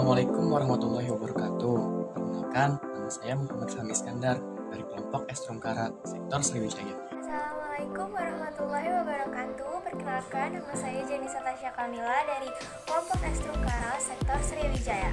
Assalamualaikum warahmatullahi wabarakatuh. Perkenalkan, nama saya Muhammad Fahmi Iskandar dari kelompok Estrungkara, sektor Sriwijaya. Assalamualaikum warahmatullahi wabarakatuh. Perkenalkan, nama saya Jenisa Tasya Kamila dari kelompok Estrungkara, sektor Sriwijaya.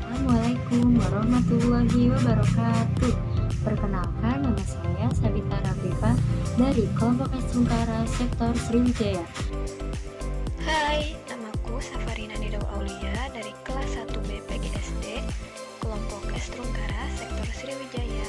Assalamualaikum warahmatullahi wabarakatuh. Perkenalkan, nama saya Sabita Rafifa dari kelompok Estrungkara, sektor Sriwijaya. Hai, namaku Safarina Nidau Aulia dari kelas 1B PGSD, kelompok Estrungkara, sektor Sriwijaya.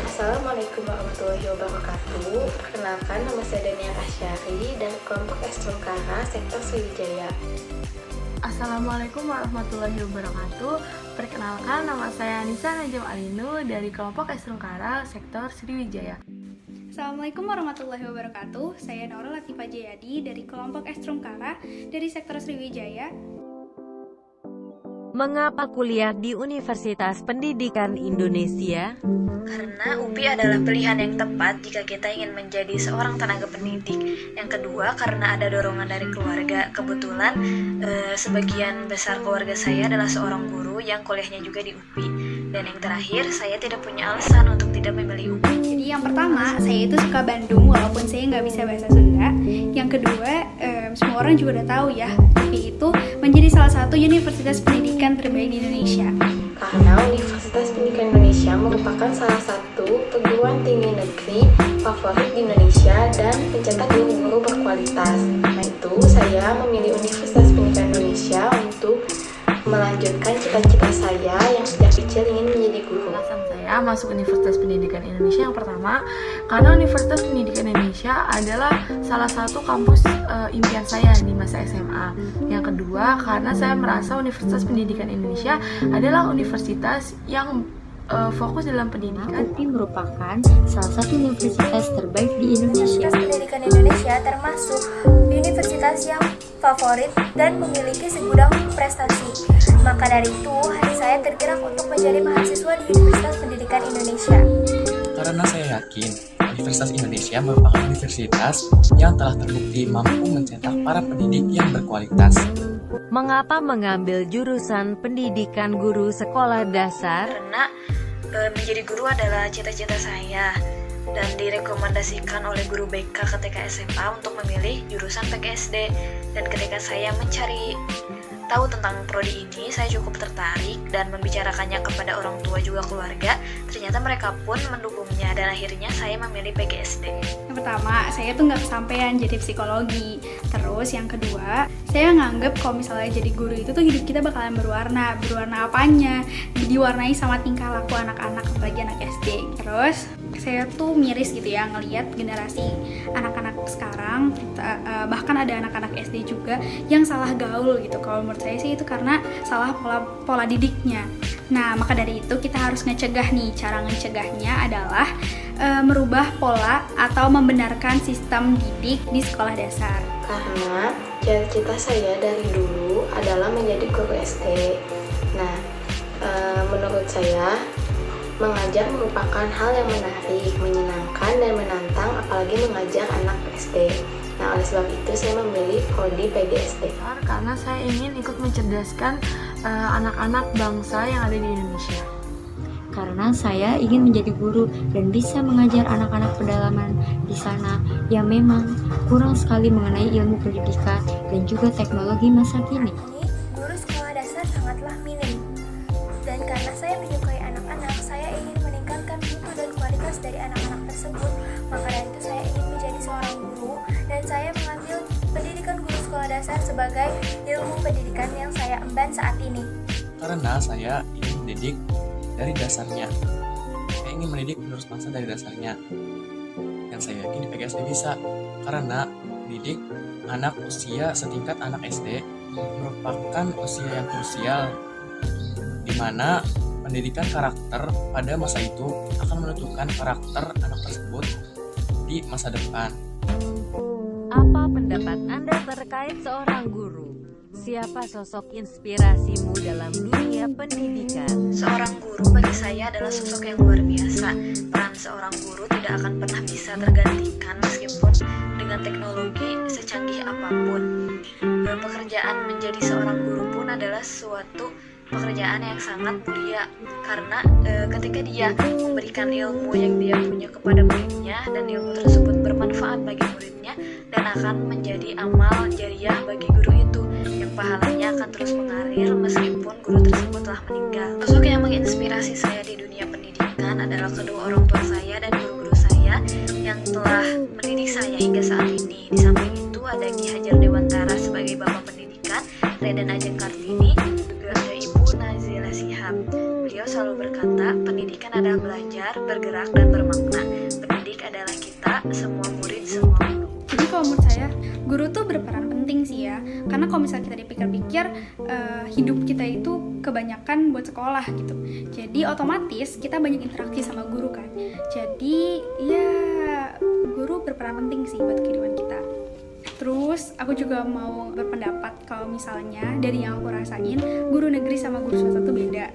Assalamualaikum warahmatullahi wabarakatuh. Perkenalkan, nama saya Dania Asyari dari kelompok Estrungkara, sektor Sriwijaya. Assalamualaikum warahmatullahi wabarakatuh. Perkenalkan, nama saya Anissa Najam Alinu dari kelompok Estrungkara, sektor Sriwijaya. Assalamualaikum warahmatullahi wabarakatuh. Saya Naura Latifah Jayadi dari kelompok Estrungkara dari sektor Sriwijaya. Mengapa kuliah di Universitas Pendidikan Indonesia? Karena UPI adalah pilihan yang tepat jika kita ingin menjadi seorang tenaga pendidik. Yang kedua, karena ada dorongan dari keluarga. Kebetulan sebagian besar keluarga saya adalah seorang guru yang kuliahnya juga di UPI. Dan yang terakhir, saya tidak punya alasan untuk tidak memilih UPI. Jadi yang pertama, saya itu suka Bandung walaupun saya nggak bisa bahasa Sunda. Yang kedua, semua orang juga udah tahu ya, UPI itu menjadi salah satu universitas pendidikan terbaik di Indonesia. Karena Universitas Pendidikan Indonesia merupakan salah satu perguruan tinggi negeri favorit di Indonesia dan mencetak guru-guru berkualitas. Karena itu, saya memilih Universitas Pendidikan Indonesia untuk melanjutkan cita-cita saya yang sejak kecil ingin menjadi guru. Alasan saya masuk Universitas Pendidikan Indonesia yang pertama, karena Universitas Pendidikan Indonesia adalah salah satu kampus impian saya di masa SMA. Yang kedua, karena saya merasa Universitas Pendidikan Indonesia adalah universitas yang fokus dalam pendidikan. UPI merupakan salah satu universitas terbaik di Indonesia. Universitas Pendidikan Indonesia termasuk universitas yang favorit dan memiliki segudang prestasi. Maka dari itu, hati saya tergerak untuk menjadi mahasiswa di Universitas Pendidikan Indonesia. Karena saya yakin Universitas Indonesia merupakan universitas yang telah terbukti mampu mencetak para pendidik yang berkualitas. Mengapa mengambil jurusan pendidikan guru sekolah dasar? Karena menjadi guru adalah cita-cita saya dan direkomendasikan oleh guru BK ketika SMA untuk memilih jurusan PGSD. Dan ketika saya mencari tahu tentang prodi ini, saya cukup tertarik dan membicarakannya kepada orang tua juga keluarga. Ternyata mereka pun mendukungnya dan akhirnya saya memilih PGSD. Yang pertama, saya tuh nggak kesampaian jadi psikologi. Terus yang kedua, saya nganggep kalau misalnya jadi guru itu tuh hidup kita bakalan berwarna. Berwarna apanya? Diwarnai sama tingkah laku anak-anak, apalagi anak SD. Terus saya tuh miris gitu ya ngelihat generasi anak-anak sekarang, bahkan ada anak-anak SD juga yang salah gaul gitu. Kalau menurut saya sih itu karena salah pola didiknya. Nah, maka dari itu kita harus ngecegah nih. Cara ngecegahnya adalah merubah pola atau membenarkan sistem didik di sekolah dasar. Karena cita-cita saya dari dulu adalah menjadi guru SD. Nah, menurut saya mengajar merupakan hal yang menarik, menyenangkan, dan menantang, apalagi mengajar anak SD. Nah, oleh sebab itu saya memilih prodi PGSD. Karena saya ingin ikut mencerdaskan anak-anak bangsa yang ada di Indonesia. Karena saya ingin menjadi guru dan bisa mengajar anak-anak pedalaman di sana yang memang kurang sekali mengenai ilmu pendidikan dan juga teknologi masa kini. Ini guru sekolah dasar sangatlah minim. Dan karena saya menyukai anak-anak, saya ingin meningkatkan mutu dan kualitas dari anak-anak tersebut. Maka dari itu saya ingin menjadi seorang guru dan saya mengambil pendidikan guru sekolah dasar sebagai ilmu pendidikan yang saya emban saat ini. Karena saya ingin mendidik dari dasarnya. Saya ingin mendidik penerus bangsa dari dasarnya. Dan saya yakin di PGSD bisa. Karena mendidik anak usia setingkat anak SD merupakan usia yang krusial, di mana pendidikan karakter pada masa itu akan menentukan karakter anak tersebut di masa depan. Apa pendapat Anda terkait seorang guru? Siapa sosok inspirasimu dalam dunia pendidikan? Seorang guru bagi saya adalah sosok yang luar biasa. Peran seorang guru tidak akan pernah bisa tergantikan meskipun dengan teknologi secanggih apapun. Pekerjaan menjadi seorang guru pun adalah suatu pekerjaan yang sangat mulia karena ketika dia memberikan ilmu yang dia punya kepada muridnya dan ilmu tersebut bermanfaat bagi muridnya dan akan menjadi amal jariah bagi guru itu yang pahalanya akan terus mengalir meskipun guru tersebut telah meninggal. Sosok yang menginspirasi saya di dunia pendidikan adalah kedua orang tua saya dan guru-guru saya yang telah mendidik saya hingga saat ini. Di samping itu ada Ki Hajar Dewantara sebagai Bapak Pendidikan, Raden Ajeng Kartini, juga ada Ibu Nazila Shihab. Beliau selalu berkata, pendidikan adalah belajar, bergerak, dan bermakna. Pendidik adalah kita, semua murid, semua guru. Jadi kalau menurut saya, guru tuh berperan penting sih ya. Karena kalau misalnya kita dipikir-pikir, hidup kita itu kebanyakan buat sekolah gitu. Jadi otomatis kita banyak interaksi sama guru kan. Jadi ya guru berperan penting sih buat kehidupan kita. Terus aku juga mau berpendapat kalau misalnya dari yang aku rasain, guru negeri sama guru swasta tuh beda.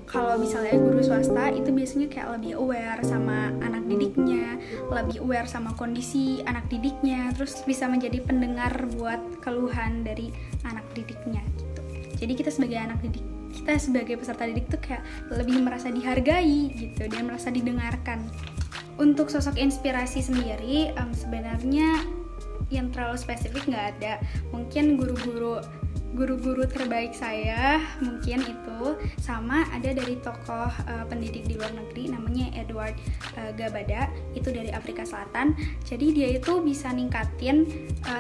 Kalau misalnya guru swasta itu biasanya kayak lebih aware sama anak didiknya, lebih aware sama kondisi anak didiknya, terus bisa menjadi pendengar buat keluhan dari anak didiknya gitu. Jadi kita sebagai anak didik, kita sebagai peserta didik tuh kayak lebih merasa dihargai gitu dan merasa didengarkan. Untuk sosok inspirasi sendiri sebenarnya yang terlalu spesifik nggak ada. Mungkin guru-guru terbaik saya mungkin itu sama ada dari tokoh pendidik di luar negeri namanya Edward Gabada, itu dari Afrika Selatan. Jadi dia itu bisa ningkatin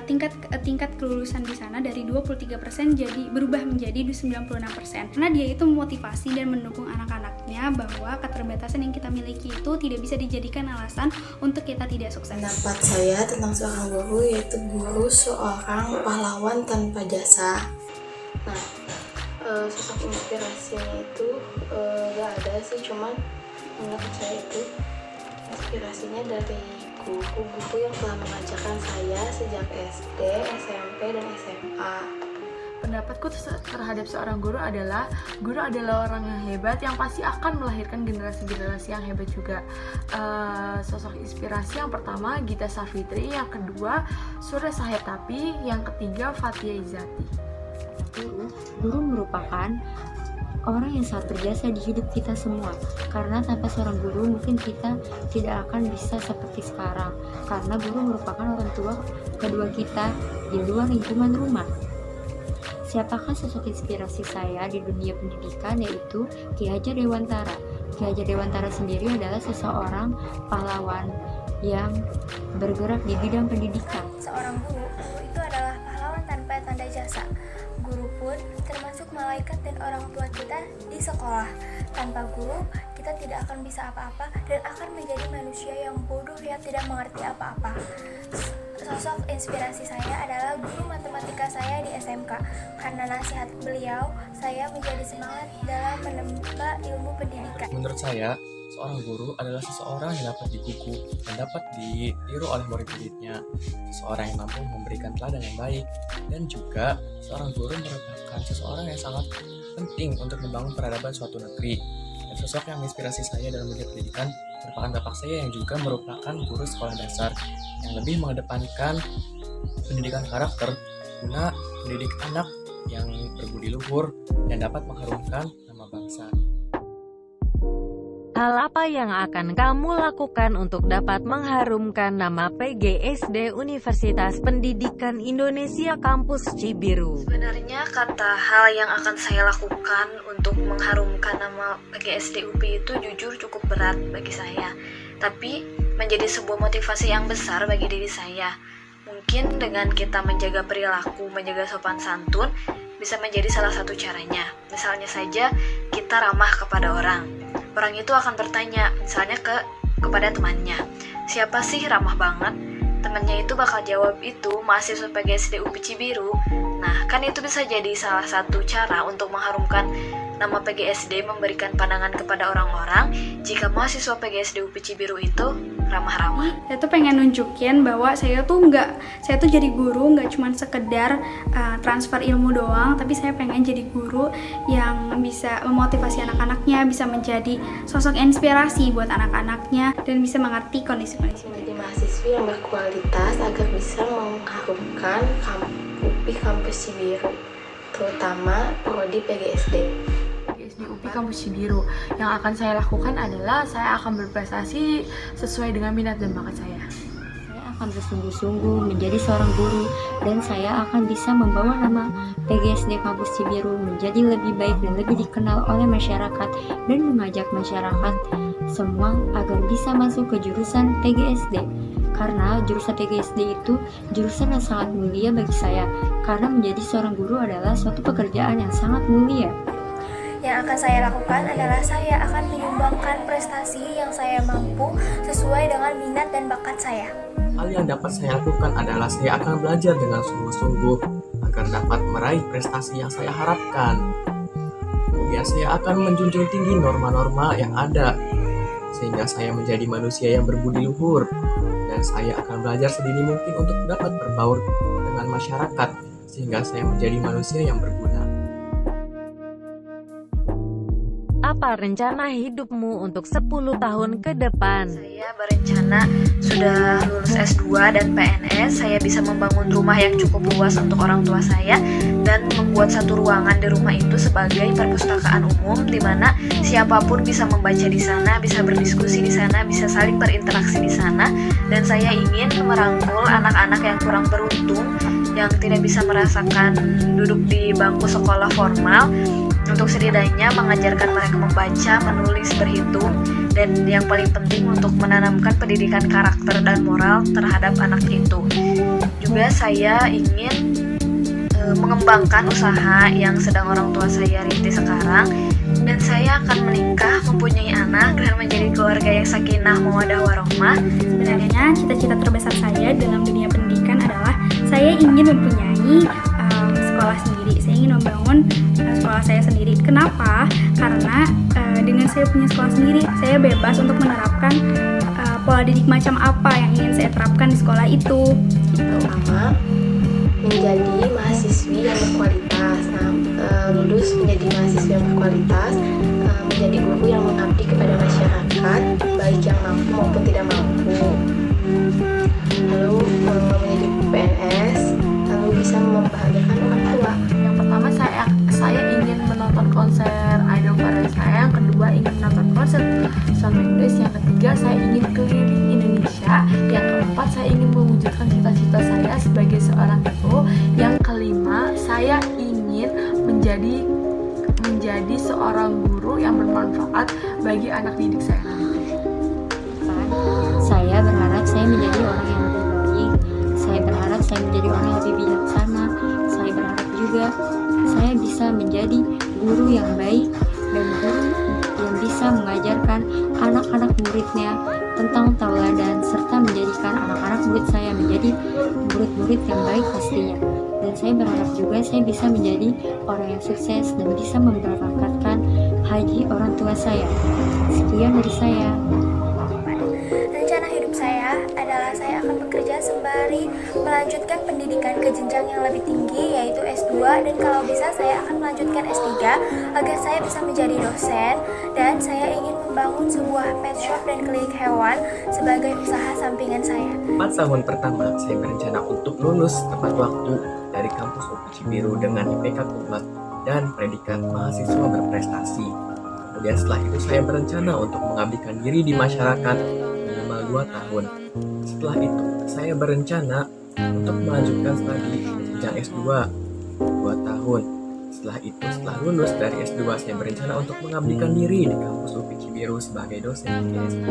tingkat kelulusan di sana dari 23% jadi berubah menjadi 96%. Karena dia itu memotivasi dan mendukung anak-anaknya bahwa keterbatasan yang kita miliki itu tidak bisa dijadikan alasan untuk kita tidak sukses. Pendapat saya tentang seorang guru yaitu guru seorang pahlawan tanpa jasa. Nah, sosok inspirasinya itu gak ada sih, cuman menurut saya itu inspirasinya dari guru-guru yang telah mengajarkan saya sejak SD, SMP, dan SMA. Pendapatku terhadap seorang guru adalah orang yang hebat yang pasti akan melahirkan generasi-generasi yang hebat juga. Sosok inspirasi yang pertama Gita Savitri, yang kedua Surya Sahetapi, yang ketiga Fathia Izzati. Guru merupakan orang yang sangat berjasa di hidup kita semua, karena tanpa seorang guru mungkin kita tidak akan bisa seperti sekarang, karena guru merupakan orang tua kedua kita di luar lingkungan rumah. Siapakah sosok inspirasi saya di dunia pendidikan? Yaitu Ki Hajar Dewantara. Ki Hajar Dewantara sendiri adalah seseorang pahlawan yang bergerak di bidang pendidikan. Seorang guru itu adalah pahlawan tanpa tanda jasa. Guru pun termasuk malaikat dan orang tua kita di sekolah. Tanpa guru, kita tidak akan bisa apa-apa dan akan menjadi manusia yang bodoh yang tidak mengerti apa-apa. Sosok inspirasi saya adalah guru matematika saya di SMK. Karena nasihat beliau, saya menjadi semangat dalam menempa ilmu pendidikan. Menurut saya, seorang guru adalah seseorang yang dapat digugu dan dapat ditiru oleh murid-muridnya, seseorang yang mampu memberikan teladan yang baik, dan juga seorang guru merupakan seseorang yang sangat penting untuk membangun peradaban suatu negeri. Dan sosok yang menginspirasi saya dalam dunia pendidikan merupakan bapak saya yang juga merupakan guru sekolah dasar yang lebih mengedepankan pendidikan karakter guna mendidik anak yang berbudi luhur dan dapat mengharumkan nama bangsa. Hal apa yang akan kamu lakukan untuk dapat mengharumkan nama PGSD Universitas Pendidikan Indonesia Kampus Cibiru? Sebenarnya kata hal yang akan saya lakukan untuk mengharumkan nama PGSD UPI itu jujur cukup berat bagi saya, tapi menjadi sebuah motivasi yang besar bagi diri saya. Mungkin dengan kita menjaga perilaku, menjaga sopan santun, bisa menjadi salah satu caranya. Misalnya saja kita ramah kepada orang. Orang itu akan bertanya, misalnya kepada temannya, siapa sih ramah banget? Temannya itu bakal jawab, itu mahasiswa PGSD UPI Cibiru. Nah, kan itu bisa jadi salah satu cara untuk mengharumkan nama PGSD, memberikan pandangan kepada orang-orang jika mahasiswa PGSD UPI Cibiru itu ramah-ramah. Saya tuh pengen nunjukin bahwa saya tuh jadi guru nggak cuma sekedar transfer ilmu doang, tapi saya pengen jadi guru yang bisa memotivasi anak-anaknya, bisa menjadi sosok inspirasi buat anak-anaknya dan bisa mengerti kondisi-kondisi. Menjadi mahasiswi yang berkualitas agar bisa mengharumkan UPI Kampus Cibiru. terutama prodi PGSD. PGSD UPI Kampus Cibiru. Yang akan saya lakukan adalah saya akan berprestasi sesuai dengan minat dan bakat saya. Saya akan bersungguh-sungguh menjadi seorang guru dan saya akan bisa membawa nama PGSD Kampus Cibiru menjadi lebih baik dan lebih dikenal oleh masyarakat dan mengajak masyarakat semua agar bisa masuk ke jurusan PGSD. Karena jurusan PGSD itu jurusan yang sangat mulia bagi saya, karena menjadi seorang guru adalah suatu pekerjaan yang sangat mulia. Yang akan saya lakukan adalah saya akan menyumbangkan prestasi yang saya mampu sesuai dengan minat dan bakat saya. Hal yang dapat saya lakukan adalah saya akan belajar dengan sungguh-sungguh agar dapat meraih prestasi yang saya harapkan. Kemudian saya akan menjunjung tinggi norma-norma yang ada, sehingga saya menjadi manusia yang berbudi luhur. Dan saya akan belajar sedini mungkin untuk dapat berbaur dengan masyarakat, sehingga saya menjadi manusia yang berguna. Apa rencana hidupmu untuk 10 tahun ke depan? Saya berencana sudah lulus S2 dan PNS, saya bisa membangun rumah yang cukup luas untuk orang tua saya dan membuat satu ruangan di rumah itu sebagai perpustakaan umum di mana siapapun bisa membaca di sana, bisa berdiskusi di sana, bisa saling berinteraksi di sana. Dan saya ingin merangkul anak-anak yang kurang beruntung yang tidak bisa merasakan duduk di bangku sekolah formal untuk setidaknya mengajarkan mereka membaca, menulis, berhitung, dan yang paling penting untuk menanamkan pendidikan karakter dan moral terhadap anak itu. Juga saya ingin mengembangkan usaha yang sedang orang tua saya rintis sekarang, dan saya akan menikah, mempunyai anak, dan menjadi keluarga yang sakinah, mawaddah, warahmah. Sebenarnya cita-cita terbesar saya dalam dunia pendidikan adalah saya ingin mempunyai sekolah sendiri. Saya ingin membangun sekolah saya sendiri. Kenapa? Karena dengan saya punya sekolah sendiri, saya bebas untuk menerapkan pola didik macam apa yang ingin saya terapkan di sekolah itu. Pertama, menjadi mahasiswi yang berkualitas. Lulus menjadi mahasiswi yang berkualitas, menjadi guru yang mengabdi kepada masyarakat, baik yang mampu maupun tidak mampu. Lalu menjadi PNS, lalu bisa membahagiakan orang tua. Yang pertama saya ingin menonton konser idol favorit saya, yang kedua ingin menonton konser Shawn Mendes, yang ketiga saya ingin keliling Indonesia, yang keempat saya ingin mewujudkan cita-cita saya sebagai seorang guru, yang kelima saya ingin menjadi seorang guru yang bermanfaat bagi anak didik saya. Saya berharap saya menjadi orang yang lebih baik. Saya berharap saya menjadi orang yang lebih bijaksana. Saya berharap juga saya bisa menjadi guru yang baik dan guru yang bisa mengajarkan anak-anak muridnya tentang tauladan serta menjadikan anak-anak murid saya menjadi murid-murid yang baik pastinya. Dan saya berharap juga saya bisa menjadi orang yang sukses dan bisa memberangkatkan haji orang tua saya. Sekian dari saya. Rencana hidup saya adalah saya akan bekerja sembari melanjutkan pendidikan ke jenjang yang lebih tinggi, yaitu S2, dan kalau bisa saya akan melanjutkan S3 agar saya bisa menjadi dosen, dan saya ingin membangun sebuah pet shop dan klinik hewan sebagai usaha sampingan saya. 4 tahun pertama, saya berencana untuk lulus tepat waktu dari kampus UPI Cibiru dengan IPK kumlat dan predikat mahasiswa berprestasi. Kemudian setelah itu saya berencana untuk mengabdikan diri di masyarakat minimal 2 tahun. Setelah itu saya berencana untuk melanjutkan studi jenjang S2 2 tahun. Setelah itu, setelah lulus dari S2, saya berencana untuk mengabdikan diri di kampus UPI Cibiru sebagai dosen PGSD.